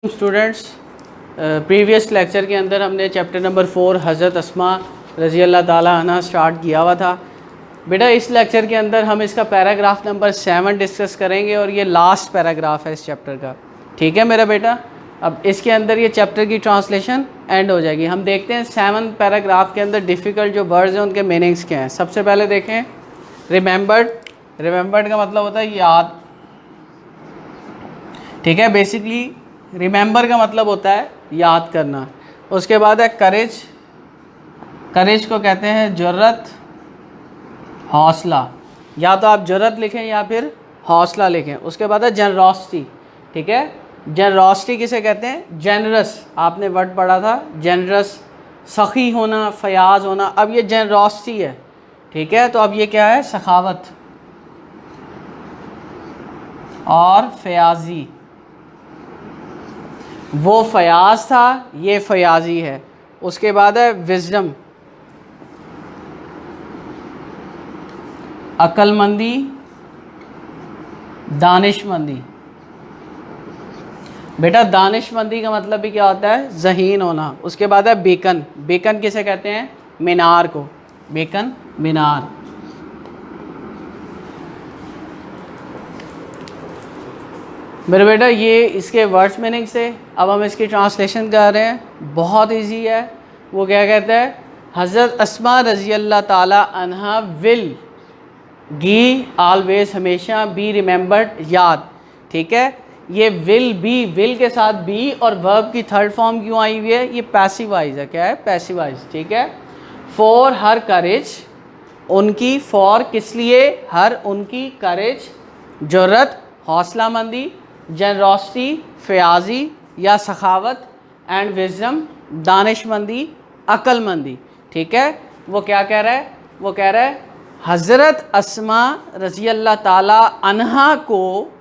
Students, previous lecture के अंदर हमने चैप्टर नंबर 4 हज़रत अस्मा रज़ी अल्लाह ताला अन्हा स्टार्ट किया हुआ था। बेटा इस लेक्चर के अंदर हम इसका पैराग्राफ नंबर 7 डिस्कस करेंगे और ये लास्ट पैराग्राफ है इस चैप्टर का। ठीक है मेरा बेटा, अब इसके अंदर ये चैप्टर की ट्रांसलेशन एंड हो जाएगी। हम देखते हैं 7 पैराग्राफ के अंदर डिफ़िकल्ट जो वर्ड्स हैं उनके मीनिंग्स क्या हैं। सबसे पहले देखें रिमेंबर्ड। रिमेंबर्ड का मतलब होता है याद। ठीक है, बेसिकली रिमेंबर का मतलब होता है याद करना। उसके बाद है करेज। करेज को कहते हैं जुर्रत, हौसला। या तो आप जुर्रत लिखें या फिर हौसला लिखें। उसके बाद है जनरॉसिटी। ठीक है, जनरॉसिटी किसे कहते हैं? जेनरस। आपने वर्ड पढ़ा था जेनरस, सखी होना, फयाज होना। अब ये जनरॉसिटी है। ठीक है, तो अब ये क्या है? सखावत और फयाजी। वो फयाज था, ये फयाजी है। उसके बाद है विजडम, अक्लमंदी, दानिशमंदी। बेटा दानिशमंदी का मतलब भी क्या होता है? ज़हीन होना। उसके बाद है बेकन। बेकन किसे कहते हैं? मीनार को। बेकन मीनार। मेरे बेटा ये इसके वर्ड्स मीनिंग से। अब हम इसकी ट्रांसलेशन कर रहे हैं, बहुत इजी है। वो क्या कहता है? हज़रत अस्मा रज़ी अल्लाह ताला अन्हा विल गी ऑलवेज, हमेशा, बी रिमेंबर्ड, याद। ठीक है, ये विल बी, विल के साथ बी और वर्ब की थर्ड फॉर्म क्यों आई हुई है? ये पैसिवाइज है। क्या है? पैसिवाइज। ठीक है, फॉर हर करेज, उनकी, फॉर किस लिए? हर, उनकी, करेज जुर्रत, हौसला मंदी, जनरॉसिटी, फयाजी या सखावत, एंड विजडम, दानिशमंदी, अक्लमंदी। ठीक है, वो क्या कह रहा है? वो कह रहा है हज़रत अस्मा रज़ी अल्लाह ताला अन्हा को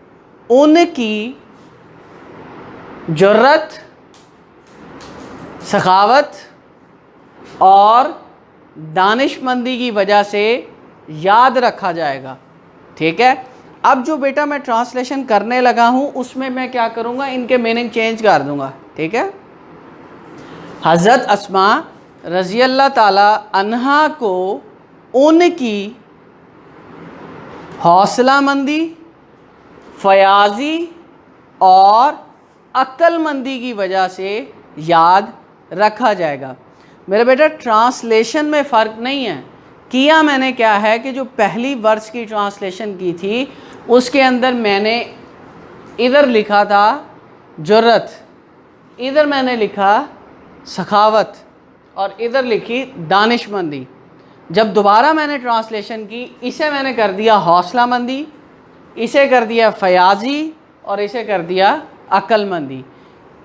उनकी जुर्रत, सखावत और दानिशमंदी की वजह से याद रखा जाएगा। ठीक है, अब जो बेटा मैं ट्रांसलेशन करने लगा हूँ उसमें मैं क्या करूँगा? इनके मीनिंग चेंज कर दूँगा। ठीक है, हज़रत अस्मा रज़ी अल्लाह ताला अन्हा को उनकी हौसलामंदी, फयाजी और अक्लमंदी की वजह से याद रखा जाएगा। मेरे बेटा ट्रांसलेशन में फ़र्क नहीं है। किया मैंने क्या है कि जो पहली वर्स की ट्रांसलेशन की थी उसके अंदर मैंने इधर लिखा था जुर्रत, इधर मैंने लिखा सखावत और इधर लिखी दानिशमंदी। जब दोबारा मैंने ट्रांसलेशन की, इसे मैंने कर दिया हौसलामंदी, इसे कर दिया फयाजी और इसे कर दिया अक्लमंदी।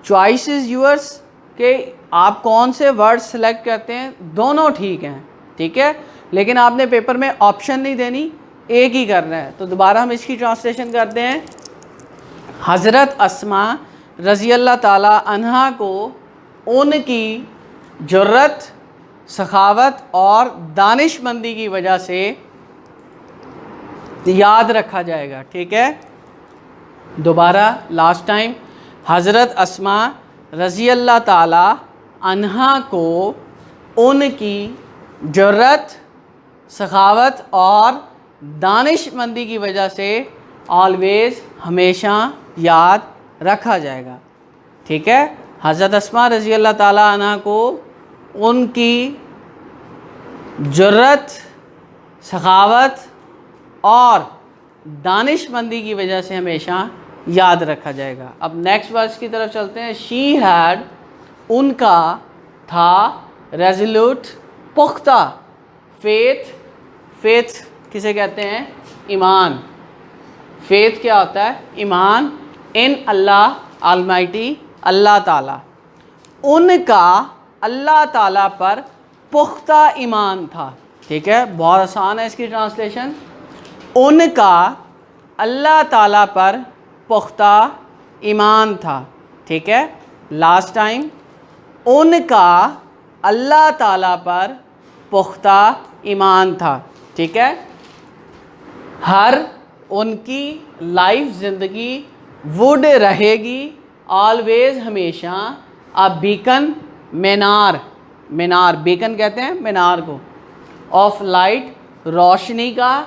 चॉइस इज़ यूअर्स कि आप कौन से वर्ड सेलेक्ट करते हैं, दोनों ठीक हैं। ठीक है, लेकिन आपने पेपर में ऑप्शन नहीं देनी, एक ही करना है। तो दोबारा हम इसकी ट्रांसलेशन करते हैं। हज़रत अस्मा रज़ी अल्लाह ताला अन्हा को उनकी जुर्रत, सखावत और दानिशमंदी की वजह से याद रखा जाएगा। ठीक है, दोबारा लास्ट टाइम, हज़रत अस्मा रज़ी अल्लाह ताला अन्हा को उनकी जुर्रत, सखावत और दानिशमंदी की वजह से ऑलवेज़, हमेशा याद रखा जाएगा। ठीक है, हज़रत अस्मा रज़ी अल्लाह ताला अन्हा को उनकी जुर्रत, सखावत और दानिशमंदी की वजह से हमेशा याद रखा जाएगा। अब नेक्स्ट वर्स की तरफ चलते हैं। शी हैड, उनका, था, रेजोल्यूट, पुख्ता, फेथ। फेथ किसे कहते हैं? ईमान। फेथ क्या होता है? ईमान। इन अल्लाह ऑलमाइटी, अल्लाह ताला। उनका अल्लाह ताला पर पुख्ता ईमान था। ठीक है, बहुत आसान है इसकी ट्रांसलेशन। उनका अल्लाह ताला पर पुख्ता ईमान था। ठीक है, लास्ट टाइम, उनका अल्लाह ताला पर पुख्ता ईमान था। ठीक है, हर, उनकी, लाइफ, ज़िंदगी, वुड रहेगी, ऑलवेज हमेशा, a beacon Minar, Minar beacon कहते हैं मीनार को, ऑफ लाइट रोशनी का,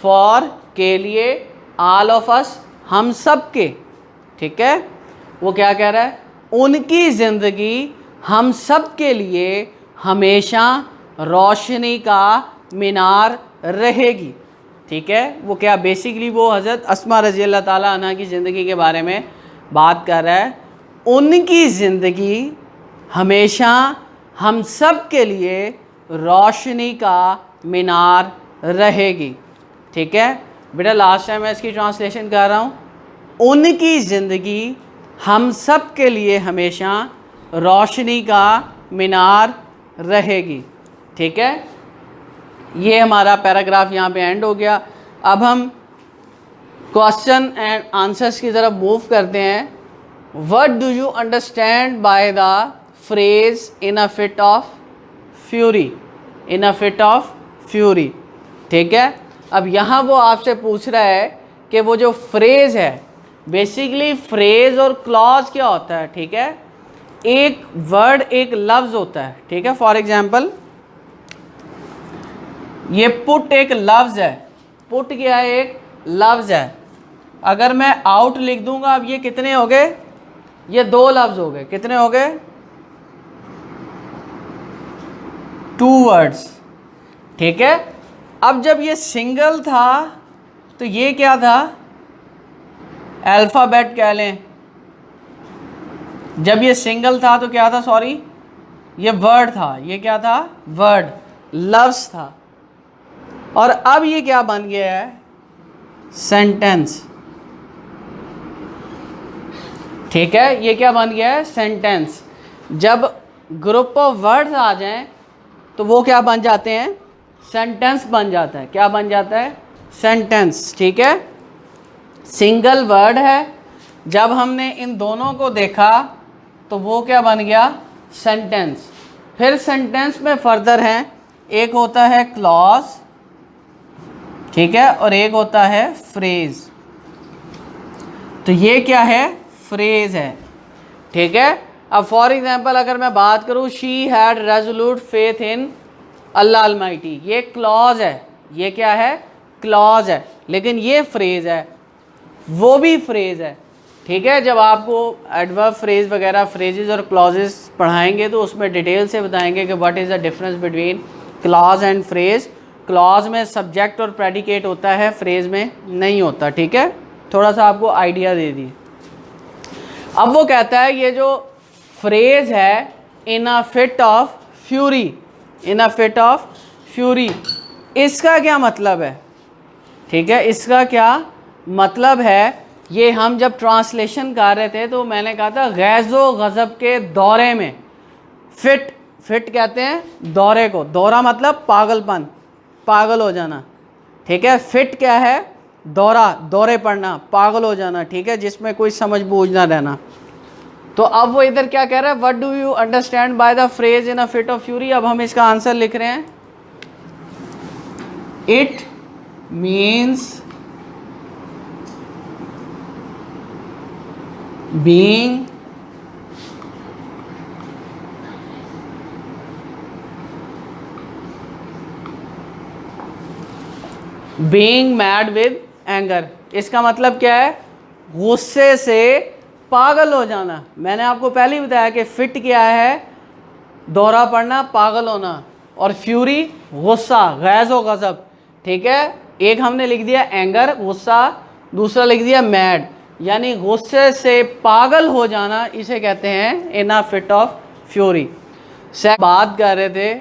फॉर के लिए, ऑल ऑफ अस हम सब के, ठीक है। वो क्या कह रहा है, उनकी ज़िंदगी हम सब के लिए हमेशा रोशनी का मीनार रहेगी, ठीक है। वो क्या बेसिकली वो हज़रत अस्मा रज़ी अल्लाह ताला अन्हा की ज़िंदगी के बारे में बात कर रहा है। उनकी ज़िंदगी हमेशा हम सब के लिए रोशनी का मीनार रहेगी, ठीक है। बेटा लास्ट टाइम मैं इसकी ट्रांसलेशन कर रहा हूँ, उनकी ज़िंदगी हम सब के लिए हमेशा रोशनी का मीनार रहेगी, ठीक है। ये हमारा पैराग्राफ यहाँ पे एंड हो गया। अब हम क्वेश्चन एंड आंसर्स की तरफ मूव करते हैं। What do you understand by the phrase in a fit of fury, in a fit of fury, ठीक है। अब यहाँ वो आपसे पूछ रहा है कि वो जो फ्रेज़ है, बेसिकली फ्रेज़ और क्लॉज क्या होता है, ठीक है। एक वर्ड, एक लफ्ज़ होता है, ठीक है। फॉर एग्जांपल ये पुट एक लफ्ज़ है, पुट क्या है, एक लफ्ज़ है। अगर मैं आउट लिख दूंगा, अब ये कितने हो गए, ये दो लफ्ज़ हो गए, कितने हो गए, 2 वर्ड्स, ठीक है। अब जब ये सिंगल था तो ये क्या था, अल्फ़ाबेट कह लें। जब ये सिंगल था तो क्या था, सॉरी, ये वर्ड था, ये क्या था, वर्ड, लफ्ज़ था। और अब ये क्या बन गया है, सेंटेंस, ठीक है। ये क्या बन गया है, सेंटेंस। जब ग्रुप ऑफ वर्ड्स आ जाएं तो वो क्या बन जाते हैं, सेंटेंस बन जाता है। क्या बन जाता है, सेंटेंस, ठीक है। सिंगल वर्ड है, जब हमने इन दोनों को देखा तो वो क्या बन गया, सेंटेंस। फिर सेंटेंस में फर्दर हैं, एक होता है क्लॉज, ठीक है, और एक होता है फ्रेज। तो ये क्या है, फ्रेज है, ठीक है। अब फॉर एग्जांपल अगर मैं बात करूँ, she had resolute faith in Allah Almighty, ये क्लॉज है, ये क्या है, क्लॉज है। लेकिन ये फ्रेज है, वो भी फ्रेज है, ठीक है। जब आपको एडवर्ब फ्रेज वगैरह, फ्रेजेस और क्लॉजेस पढ़ाएंगे तो उसमें डिटेल से बताएंगे कि what is the difference between clause and phrase. Clause में सब्जेक्ट और प्रेडिकेट होता है, फ्रेज में नहीं होता, ठीक है। थोड़ा सा आपको आइडिया दे दिए। अब वो कहता है ये जो फ्रेज है, in a fit of fury, in a fit of fury, इसका क्या मतलब है, ठीक है। इसका क्या मतलब है, ये हम जब ट्रांसलेशन कर रहे थे तो मैंने कहा था गैज़ो गज़ब के दौरे में, फिट, फिट कहते हैं दौरे को, दौरा मतलब पागलपन, पागल हो जाना, ठीक है। फिट क्या है, दौरा, दौरे पड़ना, पागल हो जाना, ठीक है, जिसमें कोई समझ बूझ ना रहना। तो अब वो इधर क्या कह रहा है, what do you understand by the phrase in a fit of fury. अब हम इसका आंसर लिख रहे हैं, it means being mad with anger. इसका मतलब क्या है, गुस्से से पागल हो जाना। मैंने आपको पहले ही बताया कि फिट क्या है, दौरा पड़ना, पागल होना, और फ्यूरी गुस्सा, गैज़ व गज़ब, ठीक है। एक हमने लिख दिया एंगर, गुस्सा, दूसरा लिख दिया मैड, यानी गुस्से से पागल हो जाना, इसे कहते हैं इन अ फिट ऑफ फ्यूरी। बात कर रहे थे,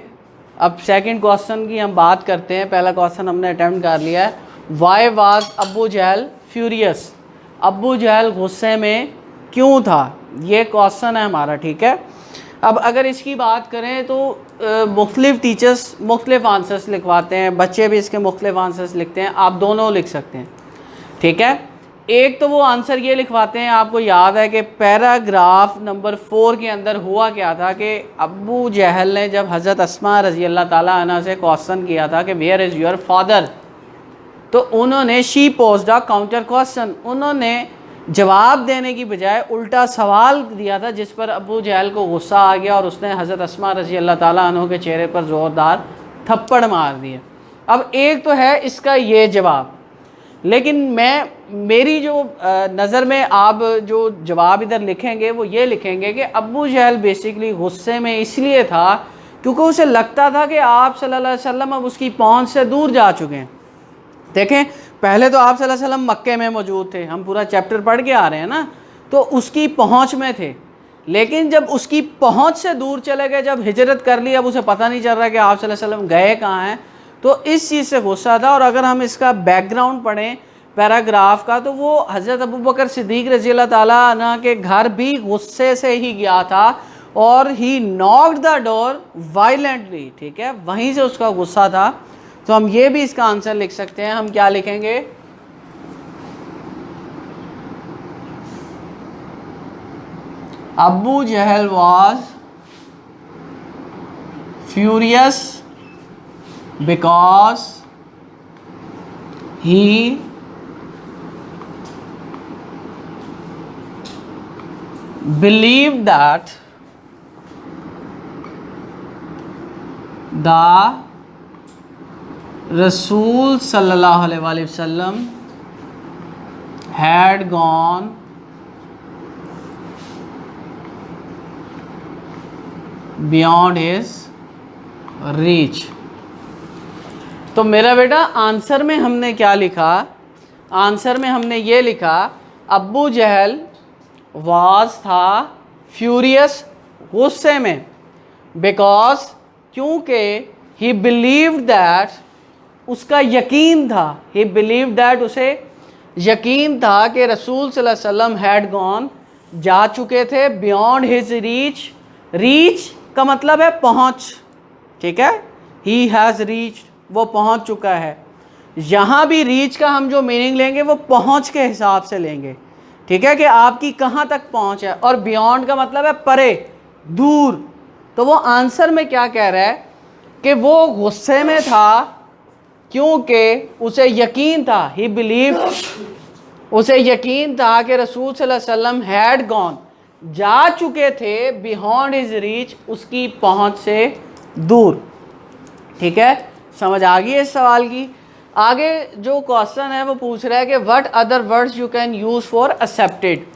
अब सेकंड क्वेश्चन की हम बात करते हैं। पहला क्वेश्चन हमने अटेम्प्ट कर लिया है, why was Abu Jahl furious, Abu Jahl गुस्से में क्यों था, ये क्वेश्चन है हमारा, ठीक है। अब अगर इसकी बात करें तो मुख्तलिफ टीचर्स मुख्तलिफ आंसर्स लिखवाते हैं, बच्चे भी इसके मुख्तलिफ आंसर्स लिखते हैं, आप दोनों लिख सकते हैं, ठीक है। एक तो वो आंसर ये लिखवाते हैं, आपको याद है कि पैराग्राफ नंबर 4 के अंदर हुआ क्या था कि अबू जहल ने जब हज़रत अस्मा रज़ी अल्लाह ताला अन्हा से क्वेश्चन किया था कि वेयर इज़ योर फादर, तो उन्होंने she posed a counter question, उन्होंने जवाब देने की बजाय उल्टा सवाल दिया था, जिस पर अबू जहल को गुस्सा आ गया और उसने हज़रत अस्मा रज़ी अल्लाह ताला अन्हा के चेहरे पर ज़ोरदार थप्पड़ मार दिए। अब एक तो है इसका ये जवाब, लेकिन मेरी जो नज़र में आप जो जवाब इधर लिखेंगे वो ये लिखेंगे कि अबू जहल बेसिकली गुस्से में इसलिए था क्योंकि उसे लगता था कि आप सल्लल्लाहु अलैहि वसल्लम अब उसकी पहुंच से दूर जा चुके हैं। देखें, पहले तो आप सल्लल्लाहु अलैहि वसल्लम मक्के में मौजूद थे, हम पूरा चैप्टर पढ़ के आ रहे हैं ना, तो उसकी पहुंच में थे। लेकिन जब उसकी पहुंच से दूर चले गए, जब हिजरत कर ली, अब उसे पता नहीं चल रहा कि आप सल्लल्लाहु अलैहि वसल्लम गए कहाँ हैं, तो इस चीज़ से गुस्सा था। और अगर हम इसका बैकग्राउंड पढ़ें पैराग्राफ का, तो वो हज़रत अबू बकर सिद्दीक़ रज़ी अल्लाह ताला अन्हु के घर भी गुस्से से ही गया था और ही नॉक्ड द डोर वायलेंटली, ठीक है, वहीं से उसका गुस्सा था। तो हम ये भी इसका आंसर लिख सकते हैं। हम क्या लिखेंगे? Abu Jahl was furious because he believed that the Rasul sallallahu alaihi wasallam had gone beyond his reach। तो मेरा बेटा आंसर में हमने क्या लिखा? आंसर में हमने ये लिखा अबू जहल वाज था फ्यूरियस, गुस्से में, बिकॉज क्योंकि ही बिलीव्ड दैट, उसका यकीन था, ही बिलीव्ड दैट, उसे यकीन था कि रसूल सल्लल्लाहु अलैहि वसल्लम हैड गॉन, जा चुके थे, बियॉन्ड हिज रीच। रीच का मतलब है पहुंच, ठीक है, ही हैज़ रीच, वो पहुंच चुका है। यहाँ भी रीच का हम जो मीनिंग लेंगे वो पहुंच के हिसाब से लेंगे, ठीक है, कि आपकी कहाँ तक पहुंच है। और बियॉन्ड का मतलब है परे, दूर। तो वो आंसर में क्या कह रहा है कि वो गुस्से में था क्योंकि उसे यकीन था, ही बिलीव, उसे यकीन था कि रसूल सल्लल्लाहु अलैहि वसल्लम हैड गॉन, जा चुके थे, बियॉन्ड हिज रीच, उसकी पहुंच से दूर। ठीक है, समझ आ गई इस सवाल की। आगे जो क्वेश्चन है वो पूछ रहा है कि what other words you can use for accepted.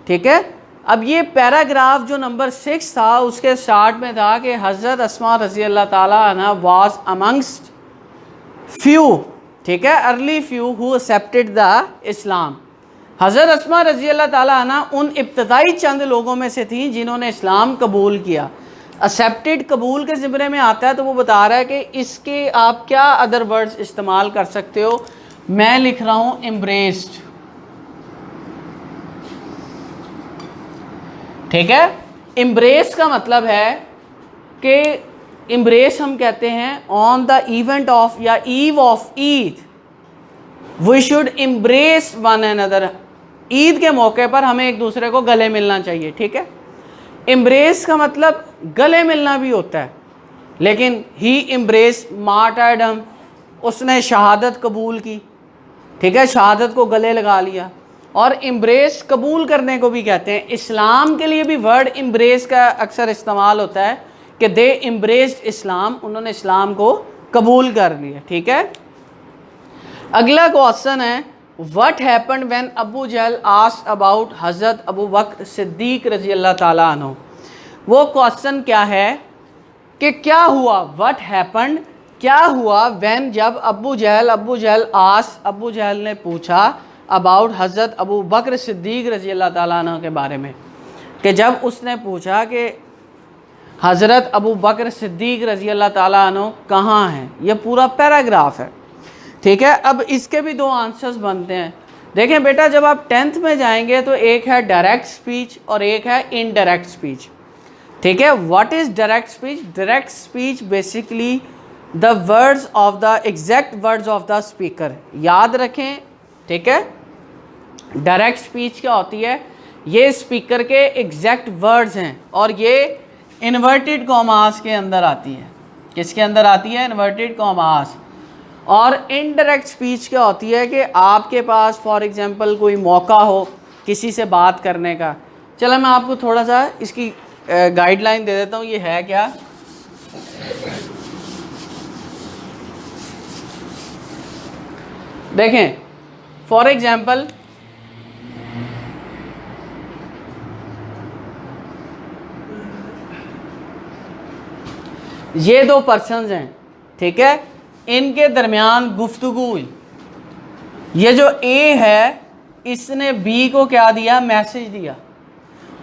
ठीक है, अब ये पैराग्राफ जो नंबर 6 था उसके स्टार्ट में था कि हज़रत अस्मा रज़ी अल्लाह ताला अन्हा वाज अमंगस्ट फ्यू, ठीक है, early few who accepted the Islam. हज़रत अस्मा रज़ी अल्लाह ताला अन्हा उन इब्तदाई चंद लोगों में से थी जिन्होंने इस्लाम कबूल किया। एक्सेप्टेड कबूल के ज़िम्मे में आता है, तो वो बता रहा है कि इसके आप क्या अदर वर्ड्स इस्तेमाल कर सकते हो। मैं लिख रहा हूँ एम्ब्रेस्ड, ठीक है। एम्ब्रेस का मतलब है कि एम्ब्रेस हम कहते हैं ऑन द इवेंट ऑफ या eve of Eid we should embrace one another. Eid के मौके पर हमें एक दूसरे को गले मिलना चाहिए, ठीक है। एम्ब्रेस का मतलब गले मिलना भी होता है, लेकिन ही एम्ब्रेस मार्टरडम, उसने शहादत कबूल की, ठीक है, शहादत को गले लगा लिया। और एम्ब्रेस कबूल करने को भी कहते हैं। इस्लाम के लिए भी वर्ड एम्ब्रेस का अक्सर इस्तेमाल होता है कि दे एम्ब्रेस्ड इस्लाम, उन्होंने इस्लाम को कबूल कर लिया। ठीक है, अगला क्वेश्चन है what happened when Abu Jahl asked about हज़रत अबू बकर सिद्दीक़ रज़ी अल्लाह ताला अन्हु। वो क्वेश्चन क्या है कि क्या हुआ, व्हाट हैपेंड, क्या हुआ, व्हेन, जब अबू जहल ने पूछा अबाउट हज़रत अबू बकर सिद्दीक़ रज़ी अल्लाह ताला अन्हु के बारे में, कि जब उसने पूछा कि हज़रत अबू बकर सिद्दीक़ रज़ी अल्लाह ताला अन्हु कहाँ हैं। ये पूरा पैराग्राफ है, ठीक है। अब इसके भी दो आंसर्स बनते हैं। देखें बेटा, जब आप 10th में जाएंगे तो एक है डायरेक्ट स्पीच और एक है इनडायरेक्ट स्पीच, ठीक है। What is direct speech? Direct speech basically the words of the exact words of the speaker, याद रखें, ठीक है। डायरेक्ट स्पीच क्या होती है? ये स्पीकर के एग्जैक्ट वर्ड्स हैं और ये इन्वर्टेड कॉमास के अंदर आती है। किसके अंदर आती है? Inverted commas. और इनडायरेक्ट स्पीच क्या होती है कि आपके पास फॉर एग्जांपल कोई मौका हो किसी से बात करने का। चलो मैं आपको थोड़ा सा इसकी गाइडलाइन दे देता हूँ, ये है क्या। देखें फॉर एग्जाम्पल ये दो पर्सन्स हैं, ठीक है, इनके दरमियान गुफ्तगू हुई। ये जो ए है इसने बी को क्या दिया, मैसेज दिया।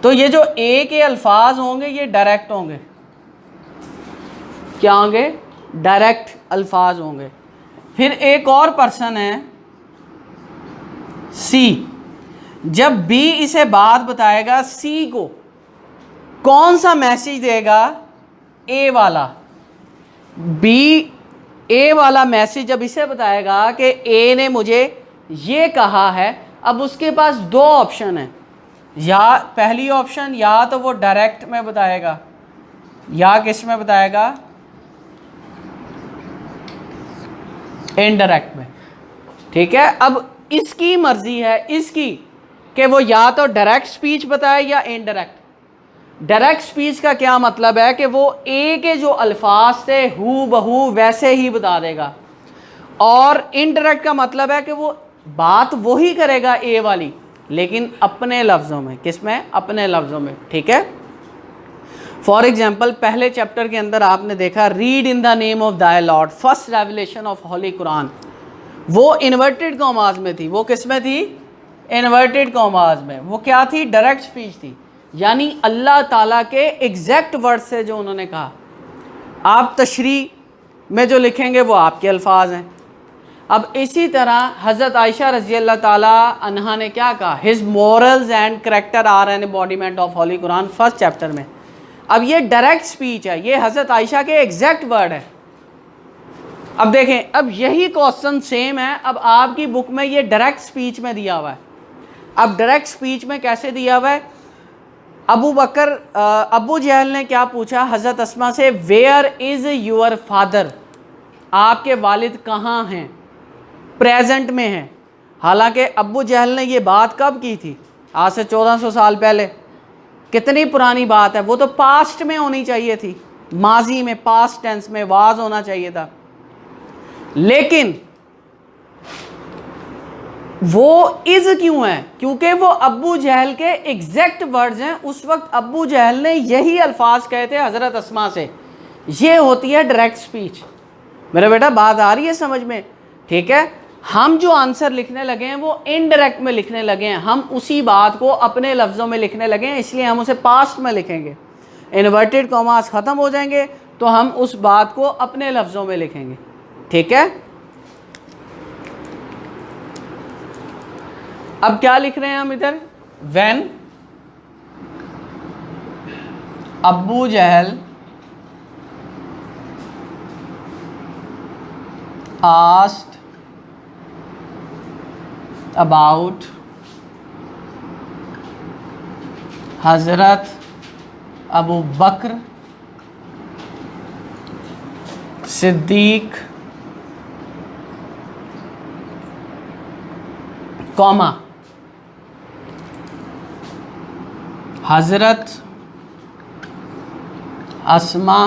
तो ये जो ए के अल्फाज होंगे ये डायरेक्ट होंगे, क्या होंगे, डायरेक्ट अल्फाज होंगे। फिर एक और पर्सन है सी, जब बी इसे बात बताएगा सी को कौन सा मैसेज देगा, ए वाला। बी ए वाला मैसेज जब इसे बताएगा कि ए ने मुझे ये कहा है, अब उसके पास दो ऑप्शन हैं, या पहली ऑप्शन या तो वो डायरेक्ट में बताएगा या किस में बताएगा, इनडायरेक्ट में, ठीक है। अब इसकी मर्जी है इसकी कि वो या तो डायरेक्ट स्पीच बताए या इनडायरेक्ट। डायरेक्ट स्पीच का क्या मतलब है कि वो ए के जो अल्फाज थे हू बहू वैसे ही बता देगा, और इनडायरेक्ट का मतलब है कि वो बात वही करेगा ए वाली, लेकिन अपने लफ्ज़ों में, किस में, अपने लफ्ज़ों में, ठीक है। फॉर एग्जाम्पल पहले चैप्टर के अंदर आपने देखा read in the name of thy lord, first revelation of holy Quran, वो इन्वर्टेड कॉमास में थी। वो किस में थी, इन्वर्टेड कॉमास में। वो क्या थी, डायरेक्ट स्पीच थी, यानी अल्लाह ताला के एग्जैक्ट वर्ड से जो उन्होंने कहा। आप तशरी में जो लिखेंगे वो आपके अल्फाज हैं। अब इसी तरह हज़रत आयशा रज़ी अल्लाह ताला अन्हा ने क्या कहा, his morals and character are an embodiment of holy Quran, first chapter में। अब ये डायरेक्ट स्पीच है, ये हज़रत आयशा के एग्जैक्ट वर्ड है। अब देखें, अब यही क्वेश्चन सेम है, अब आपकी बुक में ये डायरेक्ट स्पीच में दिया हुआ है। अब डायरेक्ट स्पीच में कैसे दिया हुआ है, अबू जहल ने क्या पूछा हज़रत अस्मा से, वेयर इज़ योर फादर, आपके वालिद कहाँ हैं, प्रेजेंट में हैं। हालांकि अबू जहल ने ये बात कब की थी, आज से 1400 साल पहले। कितनी पुरानी बात है, वो तो पास्ट में होनी चाहिए थी, माजी में, पास्ट टेंस में वाज होना चाहिए था। लेकिन वो इज क्यों है, क्योंकि वो अबू जहल के एग्जैक्ट वर्ड्स हैं। उस वक्त अबू जहल ने यही अल्फाज कहे थे हज़रत अस्मा से। ये होती है डायरेक्ट स्पीच। मेरा बेटा बात आ रही है समझ में, ठीक है। हम जो आंसर लिखने लगे हैं वो इनडायरेक्ट में लिखने लगे हैं, हम उसी बात को अपने लफ्ज़ों में लिखने लगे हैं, इसलिए हम उसे पास्ट में लिखेंगे। इन्वर्टेड कॉमास ख़त्म हो जाएंगे तो हम उस बात को अपने लफ्ज़ों में लिखेंगे, ठीक है। अब क्या लिख रहे हैं हम इधर, when Abu Jahl asked about हज़रत अबू बकर सिद्दीक कॉमा हज़रत अस्मा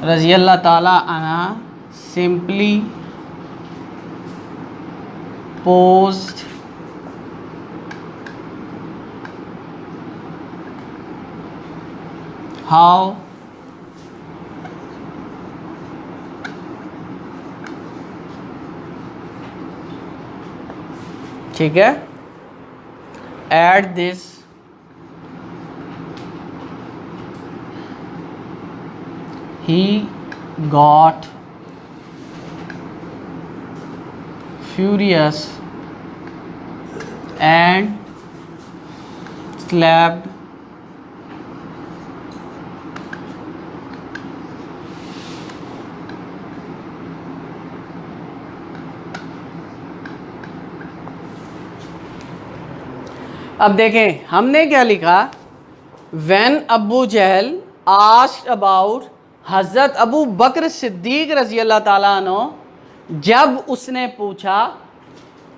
रज़ी अल्लाह ताला अन्हा सिंपली पोज्ड हाउ ठीक है, at this he got furious and slapped अब देखें हमने क्या लिखा, when Abu Jahl asked about हज़रत अबू बकर सिद्दीक रज़ी अल्लाह ताला अन्हु, जब उसने पूछा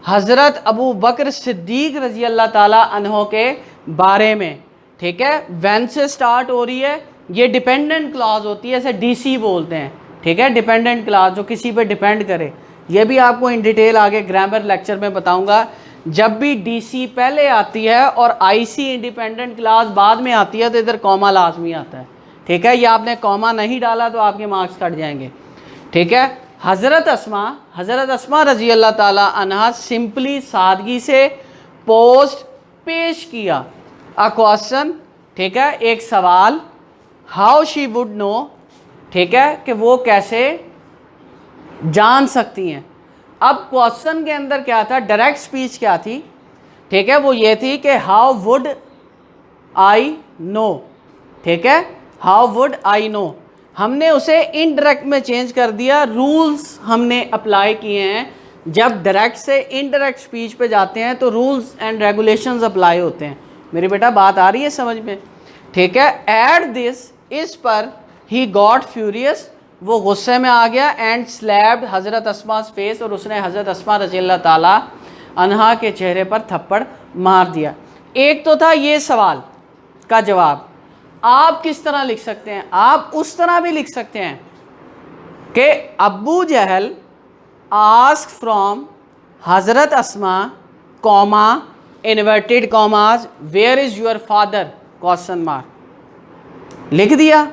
हज़रत अबू बकर सिद्दीक रज़ी अल्लाह ताला अन्हो के बारे में, ठीक है। व्हेन से स्टार्ट हो रही है, ये डिपेंडेंट क्लॉज होती है, इसे डीसी बोलते हैं, ठीक है, डिपेंडेंट क्लॉज जो किसी पे डिपेंड करे। ये भी आपको इन डिटेल आगे ग्रामर लेक्चर में बताऊंगा। जब भी डीसी पहले आती है और आईसी इंडिपेंडेंट क्लॉज बाद में आती है तो इधर कॉमा लाजमी आता है, ठीक है। ये आपने कॉमा नहीं डाला तो आपके मार्क्स कट जाएंगे, ठीक है। हज़रत अस्मा रज़ी अल्लाह ताला अन्हा सिंपली सादगी से पोस्ट पेश किया अ क्वेश्चन, ठीक है, एक सवाल, हाउ शी वुड नो, ठीक है, कि वो कैसे जान सकती हैं। अब क्वेश्चन के अंदर क्या था, डायरेक्ट स्पीच क्या थी, ठीक है, वो ये थी कि हाउ वुड आई नो, ठीक है, हाउ वुड आई नो। हमने उसे इनडायरेक्ट में चेंज कर दिया, रूल्स हमने अप्लाई किए हैं। जब डायरेक्ट से इनडायरेक्ट स्पीच पे जाते हैं तो रूल्स एंड रेगुलेशंस अप्लाई होते हैं। मेरी बेटा बात आ रही है समझ में, ठीक है। एट दिस, इस पर, ही गॉट फ्यूरियस, वो गुस्से में आ गया, एंड स्लैप्ड हज़रत अस्मा's फेस, और उसने हज़रत अस्मा रज़ी अल्लाह ताला अन्हा के चेहरे पर थप्पड़ मार दिया। एक तो था ये सवाल का जवाब। आप किस तरह लिख सकते हैं, आप उस तरह भी लिख सकते हैं कि अबू जहल आस्क फ्रॉम हज़रत Asma comma inverted commas where is your father question mark लिख दिया,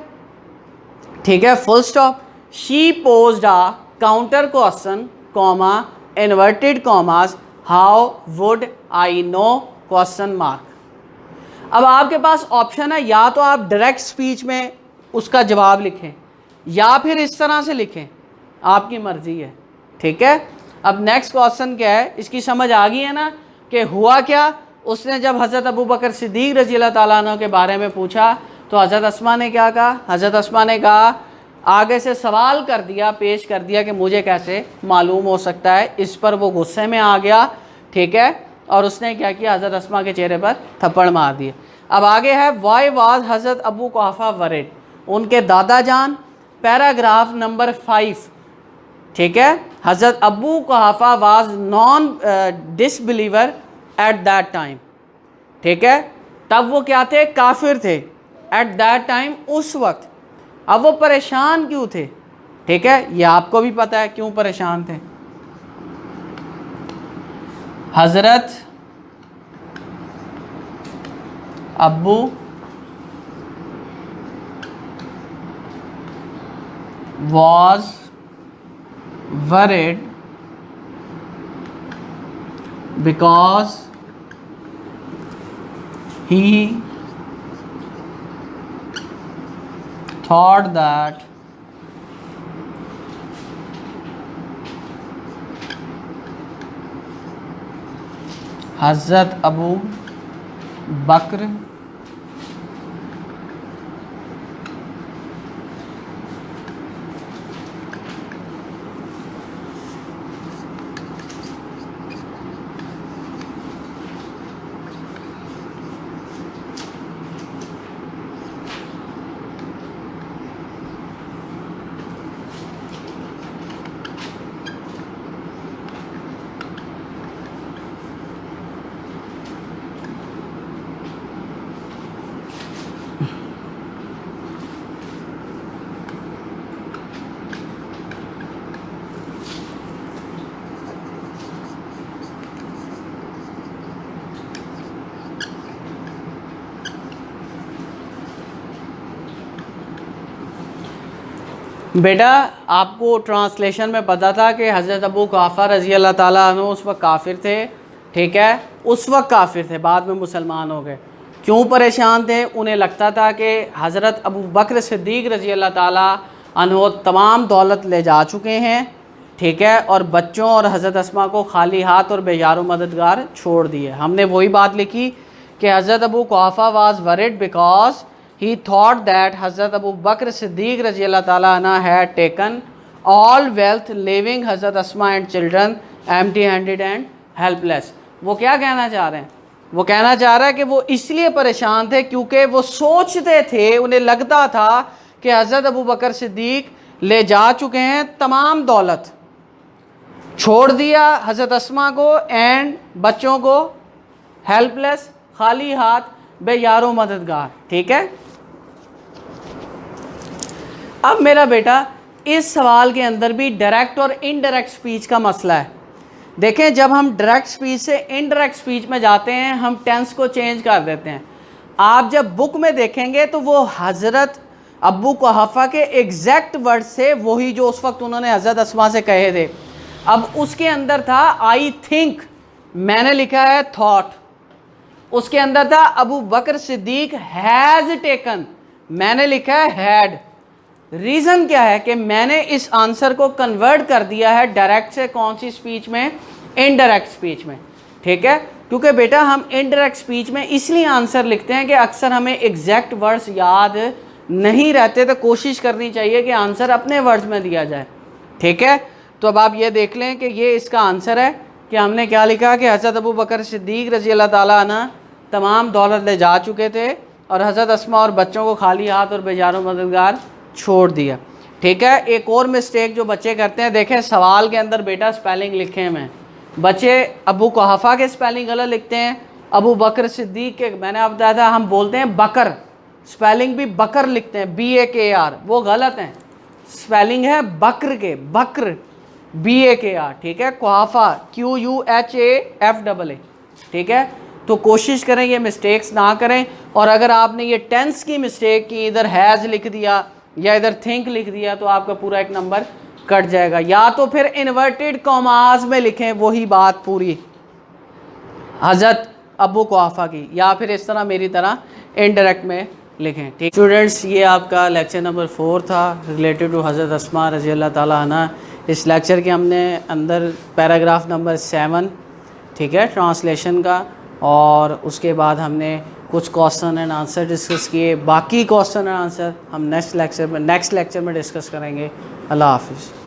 ठीक है, full stop. She posed a counter question comma inverted commas how would I know question mark. अब आपके पास ऑप्शन है, या तो आप डायरेक्ट स्पीच में उसका जवाब लिखें या फिर इस तरह से लिखें, आपकी मर्जी है, ठीक है। अब नेक्स्ट क्वेश्चन क्या है, इसकी समझ आ गई है ना कि हुआ क्या। उसने जब हज़रत अबू बकर सिद्दीक रज़ी अल्लाह ताला अन्हु के बारे में पूछा तो हज़रत अस्मा ने क्या कहा, हज़रत अस्मा ने कहा, आगे से सवाल कर दिया, पेश कर दिया कि मुझे कैसे मालूम हो सकता है। इस पर वो गुस्से में आ गया, ठीक है, और उसने क्या किया, हज़रत अस्मा के चेहरे पर थप्पड़ मार दिए। अब आगे है, वाई वाज हज़रत अबू कुहाफा वरिड, उनके दादा जान, पैराग्राफ नंबर 5, ठीक है। हज़रत Abu Quhafa was non disbeliever at that time, ठीक है, तब वो क्या थे, काफिर थे, एट दैट टाइम, उस वक्त। अब वो परेशान क्यों थे, ठीक है, ये आपको भी पता है क्यों परेशान थे। हज़रत Abu was worried because he thought that हज़रत अबू बकर बेटा आपको ट्रांसलेशन में पता था कि हज़रत अबू कुहाफा रज़ी अल्लाह ताला अन्हु उस वक्त काफिर थे, ठीक है, उस वक्त काफिर थे, बाद में मुसलमान हो गए। क्यों परेशान थे, उन्हें लगता था कि हज़रत अबू बकर सिद्दीक रज़ी अल्लाह ताला अन्हु तमाम दौलत ले जा चुके हैं, ठीक है, और बच्चों और हज़रत अस्मा को खाली हाथ और बेयारो मददगार छोड़ दिए। हमने वही बात लिखी कि हज़रत Abu Quhafa was worried because he thought that हज़रत अबू बकर सिद्दीक रज़ी अल्लाह ताला अन्हा had taken all wealth leaving हज़रत अस्मा and children empty handed and helpless। वो क्या कहना चाह रहे हैं, वो कहना चाह रहा है कि वो इसलिए परेशान थे क्योंकि वो सोचते थे, उन्हें लगता था कि हज़रत अबू बकर सिद्दीक ले जा चुके हैं तमाम दौलत, छोड़ दिया हज़रत अस्मा को एंड बच्चों को हेल्पलेस, खाली हाथ, बेयारो मददगार। ठीक है। अब मेरा बेटा इस सवाल के अंदर भी डायरेक्ट और इनडायरेक्ट स्पीच का मसला है। देखें, जब हम डायरेक्ट स्पीच से इनडायरेक्ट स्पीच में जाते हैं हम टेंस को चेंज कर देते हैं। आप जब बुक में देखेंगे तो वो हज़रत अबू कुहाफा के एग्जैक्ट वर्ड से वही जो उस वक्त उन्होंने हज़रत अस्मा से कहे थे। अब उसके अंदर था आई थिंक, मैंने लिखा है थॉट। उसके अंदर था अबू बकर सिद्दीक हैज़ टेकन, मैंने लिखा है हैड। रीज़न क्या है कि मैंने इस आंसर को कन्वर्ट कर दिया है डायरेक्ट से कौन सी स्पीच में, इनडायरेक्ट स्पीच में। ठीक है, क्योंकि बेटा हम इनडायरेक्ट स्पीच में इसलिए आंसर लिखते हैं कि अक्सर हमें एग्जैक्ट वर्ड्स याद नहीं रहते, तो कोशिश करनी चाहिए कि आंसर अपने वर्ड्स में दिया जाए। ठीक है, तो अब आप ये देख लें कि ये इसका आंसर है कि हमने क्या लिखा कि हज़रत अबू बकर सिद्दीक रज़ी अल्लाह ताला अन्हु तमाम दौलत ले जा चुके थे और हज़रत अस्मा और बच्चों को खाली हाथ और बेजारो मददगार छोड़ दिया। ठीक है। एक और मिस्टेक जो बच्चे करते हैं, देखें सवाल के अंदर बेटा स्पेलिंग लिखे हैं, बच्चे अबू कुहाफा के स्पेलिंग गलत लिखते हैं, अबू बकर सिद्दीक के, मैंने आप बताया था हम बोलते हैं बकर, स्पेलिंग भी बकर लिखते हैं BAKR, वो गलत हैं। स्पेलिंग है बकर के, बकर BAKR। ठीक है। कुहाफा QUHAFAA। ठीक है, तो कोशिश करें ये मिस्टेक्स ना करें। और अगर आपने ये टेंस की मिस्टेक की, इधर हैज़ लिख दिया या इधर थिंक लिख दिया, तो आपका पूरा एक नंबर कट जाएगा। या तो फिर इन्वर्टेड कॉमास में लिखें वही बात पूरी हज़रत अबू कुहाफा की, या फिर इस तरह मेरी तरह इनडायरेक्ट में लिखें। ठीक स्टूडेंट्स, ये आपका लेक्चर नंबर 4 था रिलेटेड टू हज़रत अस्मा रज़ी अल्लाह ताला अन्हा। इस लेक्चर के हमने अंदर पैराग्राफ नंबर 7, ठीक है, ट्रांसलेशन का, और उसके बाद हमने कुछ क्वेश्चन एंड आंसर डिस्कस किए। बाकी क्वेश्चन एंड आंसर हम नेक्स्ट लेक्चर में डिस्कस करेंगे। अल्लाह हाफिज़।